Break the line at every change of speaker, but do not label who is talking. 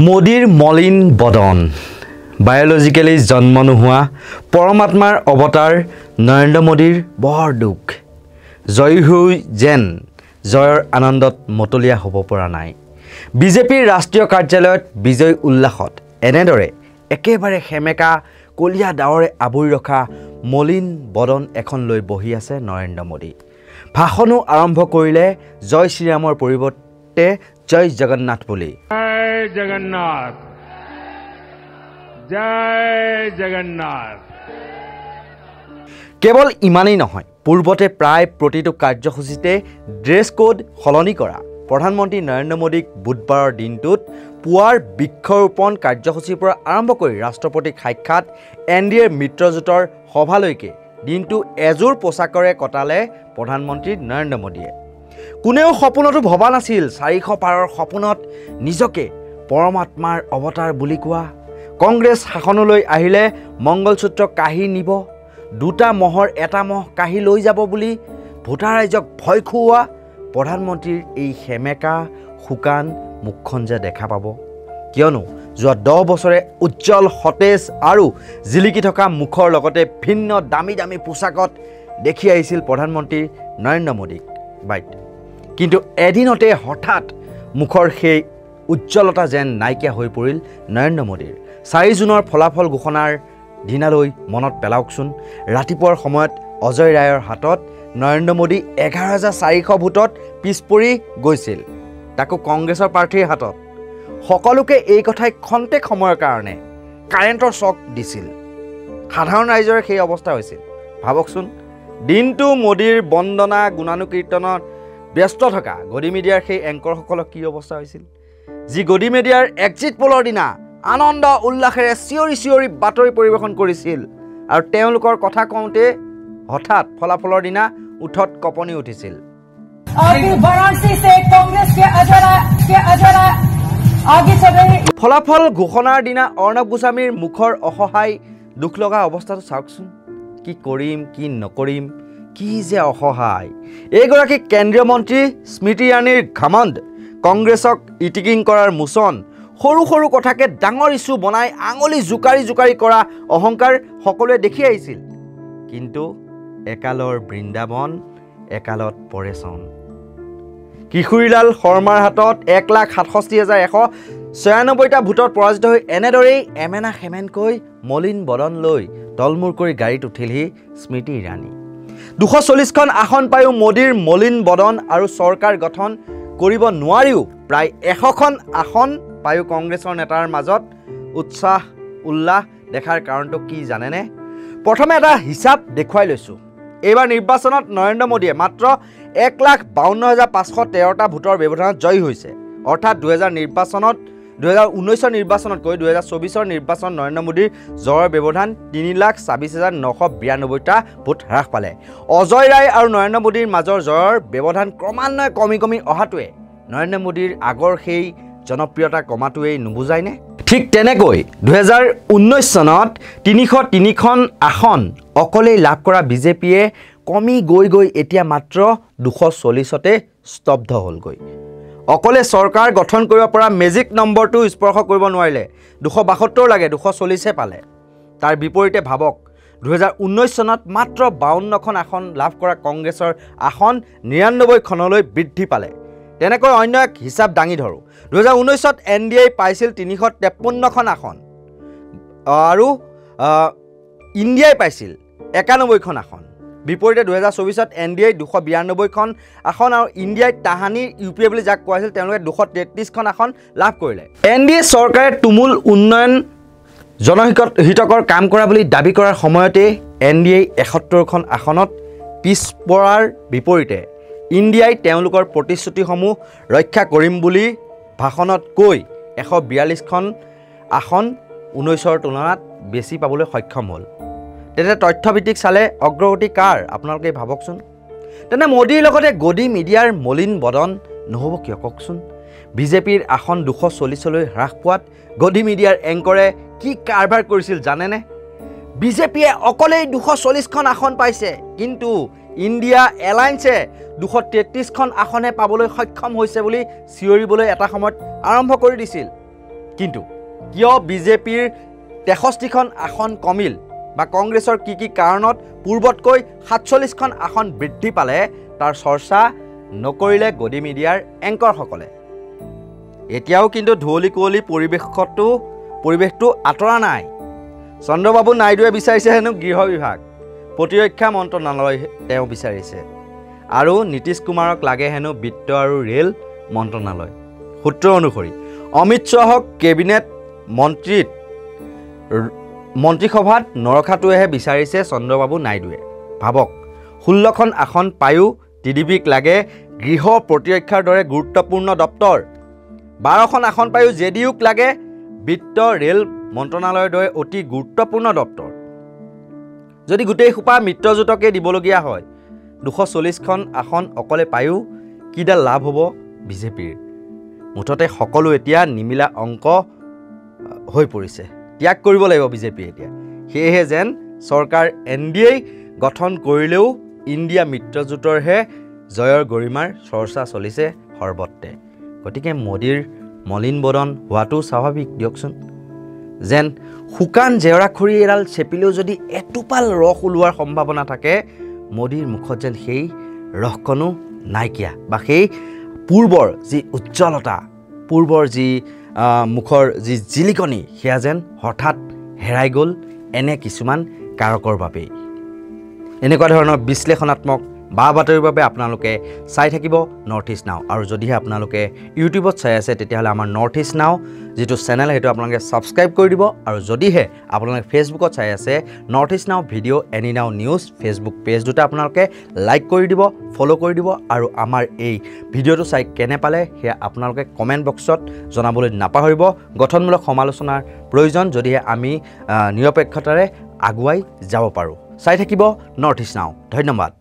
মোদীৰ মলিন বদন বায়োলজিক্যালি জন্ম নোহোৱা পৰমাত্মাৰ অৱতাৰ নৰেন্দ্ৰ মোদীৰ বৰ দুখ জয় হৈ যেন জয়ৰ আনন্দত মতলীয়া হ'ব পৰা নাই বিজেপিৰ ৰাষ্ট্ৰীয় কাৰ্যালয়ত বিজয় উল্লাসত এনেদৰে একেবাৰে হেমেকা কলিয়া ডাৱৰে আৱৰি ৰখা মলিন বদন এখন লৈ বহি আছে নৰেন্দ্ৰ মোদী ভাষণো আৰম্ভ কৰিলে জয় শ্ৰীৰামৰ পৰিৱৰ্তে জয় জগন্নাথ বুলি
जय जगन्नाथ जय जगन्नाथ
কেৱল ইমানেই নহয় পূৰ্বতে প্ৰায় প্ৰতিটো কাৰ্যসূচীতে ড্ৰেছ কোড সলনি কৰা প্ৰধানমন্ত্ৰী নৰেন্দ্ৰ মোদীক বুধবাৰৰ দিনটোত পুৱাৰ বৃক্ষৰোপণ কাৰ্যসূচীৰ পৰা আৰম্ভ কৰি ৰাষ্ট্ৰপতিক সাক্ষাৎ এনডিএৰ মিত্ৰজোঁটৰ সভালৈকে দিনটো এযোৰ পোছাকৰে কটালে প্ৰধানমন্ত্ৰী নৰেন্দ্ৰ মোদীয়ে কোনেও সপোনতো ভবা নাছিল 400 পাৰৰ সপোনত নিজকে পৰমাত্মাৰ অৱতাৰ বুলি কোৱা কংগ্ৰেছ শাসনলৈ আহিলে মংগলসূত্ৰ কাঢ়ি নিব দুটা মহৰ এটা মহ কাঢ়ি লৈ যাব বুলি ভোটাৰ ৰাইজক ভয় খুওৱা প্ৰধানমন্ত্ৰীৰ এই হেমেকা শুকান মুখখন যে দেখা পাব কিয়নো যোৱা 10 বছৰে উজ্জ্বল সতেজ আৰু জিলিকি থকা মুখৰ লগতে ভিন্ন দামী দামী পোছাকত দেখি আহিছিল প্ৰধানমন্ত্ৰী নৰেন্দ্ৰ মোদীক বাইট কিন্তু এদিনতে হঠাৎ মুখৰ সেই উজ্জ্বলতা যেন নাইকিয়া হৈ পৰিল নৰেন্দ্ৰ মোদীৰ 4 জুনৰ ফলাফল ঘোষণাৰ দিনালৈ মনত পেলাওকচোন ৰাতিপুৱাৰ সময়ত অজয় ৰায়ৰ হাতত নৰেন্দ্ৰ মোদী 11400 ভোটত পিছ পৰি গৈছিল তাকো কংগ্ৰেছৰ প্ৰাৰ্থীৰ হাতত সকলোকে এই কথাই খন্তেক সময়ৰ কাৰণে কাৰেণ্টৰ শ্বক দিছিল সাধাৰণ ৰাইজৰ সেই অৱস্থা হৈছিল ভাবকচোন দিনটো মোদীৰ বন্দনা গুণানুকীৰ্তনত ব্যস্ত থকা গদি মিডিয়াৰ সেই এংকৰসকলৰ কি অৱস্থা হৈছিল যি গদি মিডিয়াৰ এক্সিট পোলৰ দিনা আনন্দ উল্লাসেৰে চিঞৰি বাতৰি পৰিৱেশন কৰিছিল আৰু তেওঁলোকৰ কথা কওঁতে হঠাৎ ফলাফলৰ দিনা উঠত কপনি উঠিছিল ফলাফল ঘোষণাৰ দিনা অৰ্ণৱ গোস্বামীৰ মুখৰ অসহায় দুখ লগা অৱস্থাটো চাওকচোন কি কৰিম কি নকৰিম কি যে অসহায় এইগৰাকী কেন্দ্ৰীয় মন্ত্ৰী স্মৃতি ইৰাণীৰ ঘমণ্ড কংগ্ৰেছক ইটিকিং কৰাৰ মোচন সৰু সৰু কথাকে ডাঙৰ ইছ্যু বনাই আঙুলি জোকাৰি কৰা অহংকাৰ সকলোৱে দেখি আহিছিল কিন্তু একালৰ বৃন্দাবন একালত পৰেচন কিশোৰীলাল শৰ্মাৰ হাতত 1,67,196টা ভোটত পৰাজিত হৈ এনেদৰেই এমেনা খেমেনকৈ মলিন বদন লৈ তলমূৰ কৰি গাড়ীত উঠিলহি স্মৃতি ইৰাণী 240খন আসন পায়ো মোদীৰ মলিন বদন আৰু চৰকাৰ গঠন কৰিব নোৱাৰিও প্ৰায় 100খন আসন পায়ো কংগ্ৰেছৰ নেতাৰ মাজত উৎসাহ উল্লাস দেখাৰ কাৰণটো কি জানেনে প্ৰথমে এটা হিচাপ দেখুৱাই লৈছো এইবাৰ নিৰ্বাচনত নৰেন্দ্ৰ মোদীয়ে মাত্ৰ 1,52,513টা ভোটৰ ব্যৱধানত জয়ী হৈছে অৰ্থাৎ 2019 নিৰ্বাচনতকৈ 2024 নিৰ্বাচন নৰেন্দ্ৰ মোদীৰ জয়ৰ ব্যৱধান 3,26,992টা ভোট হ্ৰাস পালে অজয় ৰায় আৰু নৰেন্দ্ৰ মোদীৰ মাজৰ জয়ৰ ব্যৱধান ক্ৰমান্বয়ে কমি অহাটোৱে নৰেন্দ্ৰ মোদীৰ আগৰ সেই জনপ্ৰিয়তা কমাটোৱেই নুবুজায়নে ঠিক তেনেকৈ 2019 চনত 303খন আসন অকলেই লাভ কৰা বিজেপিয়ে কমি গৈ এতিয়া মাত্ৰ 240তে স্তব্ধ হ'লগৈ অকলে চৰকাৰ গঠন কৰিব পৰা মেজিক নম্বৰটো স্পৰ্শ কৰিব নোৱাৰিলে 272 লাগে 240হে পালে তাৰ বিপৰীতে ভাবক 2019 চনত মাত্ৰ 52খন আসন লাভ কৰা কংগ্ৰেছৰ আসন 99খনলৈ বৃদ্ধি পালে তেনেকৈ অন্য এক হিচাপ দাঙি ধৰো 2019ত এনডিএ পাইছিল 353খন আসন আৰু ইণ্ডিয়াই পাইছিল 91খন আসন বিপৰীতে 2024ত এনডিএ 292খন আসন আৰু ইণ্ডিয়াই তাহানিৰ ইউপিএ বুলি যাক কোৱা হৈছিল তেওঁলোকে 233খন আসন লাভ কৰিলে এনডিএ চৰকাৰে তুমুল উন্নয়ন জনহিতকৰ কাম কৰা বুলি দাবী কৰাৰ সময়তে এনডিএ 71খন আসনত পিছ পৰাৰ বিপৰীতে ইণ্ডিয়াই তেওঁলোকৰ প্ৰতিশ্ৰুতিসমূহ ৰক্ষা কৰিম বুলি ভাষণত কৈ 142খন আসন 19ৰ তুলনাত বেছি পাবলৈ সক্ষম হ'ল তেনে তথ্যভিত্তিক চালে অগ্ৰগতি কাৰ আপোনালোকে ভাবকচোন তেনে মোদীৰ লগতে গদি মিডিয়াৰ মলিন বদন নহ'ব কিয় কওকচোন বিজেপিৰ আসন 240লৈ হ্ৰাস পোৱাত গদি মিডিয়াৰ এংকৰে কি কাৰবাৰ কৰিছিল জানেনে বিজেপিয়ে অকলেই 240খন আসন পাইছে কিন্তু ইণ্ডিয়া এলায়েন্সে 233খন আসনে পাবলৈ সক্ষম হৈছে বুলি চিঞৰিবলৈ এটা সময়ত আৰম্ভ কৰি দিছিল কিন্তু কিয় বিজেপিৰ 63খন আসন কমিল বা কংগ্ৰেছৰ কি কাৰণত পূৰ্বতকৈ 47খন আসন বৃদ্ধি পালে তাৰ চৰ্চা নকৰিলে গদি মিডিয়াৰ এংকৰসকলে এতিয়াও কিন্তু ধুৱলি কুঁৱলী পৰিৱেশটো আঁতৰা নাই চন্দ্ৰবাবু নাইডুৱে বিচাৰিছে হেনো গৃহ বিভাগ প্ৰতিৰক্ষা মন্ত্ৰণালয় তেওঁ বিচাৰিছে আৰু নীতিশ কুমাৰক লাগে হেনো বিত্ত আৰু ৰেল মন্ত্ৰণালয় সূত্ৰ অনুসৰি অমিত শ্বাহক কেবিনেট মন্ত্ৰীসভাত নৰখাটোৱেহে বিচাৰিছে চন্দ্ৰবাবু নাইডুৱে ভাবক 16খন আসন পায়ো টিডিপিক লাগে গৃহ প্ৰতিৰক্ষাৰ দৰে গুৰুত্বপূৰ্ণ দপ্তৰ 12খন আসন পায়ো জেডিইউক লাগে বিত্ত ৰেল মন্ত্ৰণালয়ৰ দৰে অতি গুৰুত্বপূৰ্ণ দপ্তৰ যদি গোটেই সোপা মিত্ৰজোঁটকে দিবলগীয়া হয় 240খন আসন অকলে পায়ো কিডাল লাভ হ'ব বিজেপিৰ মুঠতে সকলো এতিয়া নিমিলা অংক হৈ পৰিছে ত্যাগ কৰিব লাগিব বিজেপি এতিয়া সেয়েহে যেন চৰকাৰ এনডিএ গঠন কৰিলেও ইণ্ডিয়া মিত্ৰজোঁটৰহে জয়ৰ গৰিমাৰ চৰ্চা চলিছে সৰ্বত্ৰে গতিকে মোদীৰ মলিন বদন হোৱাটো স্বাভাৱিক দিয়কচোন যেন শুকান জেওৰাখৰি এডাল চেপিলেও যদি এটোপাল ৰস ওলোৱাৰ সম্ভাৱনা থাকে মোদীৰ মুখত যেন সেই ৰসকণো নাইকিয়া বা সেই পূৰ্বৰ যি উজ্জ্বলতা পূৰ্বৰ যি মুখৰ যি জিলিকনি সেয়া যেন হঠাৎ হেৰাই গ'ল এনে কিছুমান কাৰকৰ বাবেই এনেকুৱা ধৰণৰ বিশ্লেষণাত্মক বা বাতৰিৰ বাবে আপোনালোকে চাই থাকিব নৰ্থ ইষ্ট নাও আৰু যদিহে আপোনালোকে ইউটিউবত চাই আছে তেতিয়াহ'লে আমাৰ নৰ্থ ইষ্ট নাও যিটো চেনেল সেইটো আপোনালোকে ছাবস্ক্ৰাইব কৰি দিব আৰু যদিহে আপোনালোকে ফেচবুকত চাই আছে নৰ্থ ইষ্ট নাও ভিডিঅ' এনি নাও নিউজ ফেচবুক পেজ দুটা আপোনালোকে লাইক কৰি দিব ফ'ল' কৰি দিব আৰু আমাৰ এই ভিডিঅ'টো চাই কেনে পালে সেয়া আপোনালোকে কমেণ্ট বক্সত জনাবলৈ নাপাহৰিব গঠনমূলক সমালোচনাৰ প্ৰয়োজন যদিহে আমি নিৰপেক্ষতাৰে আগুৱাই যাব পাৰোঁ চাই থাকিব নৰ্থ ইষ্ট নাও ধন্যবাদ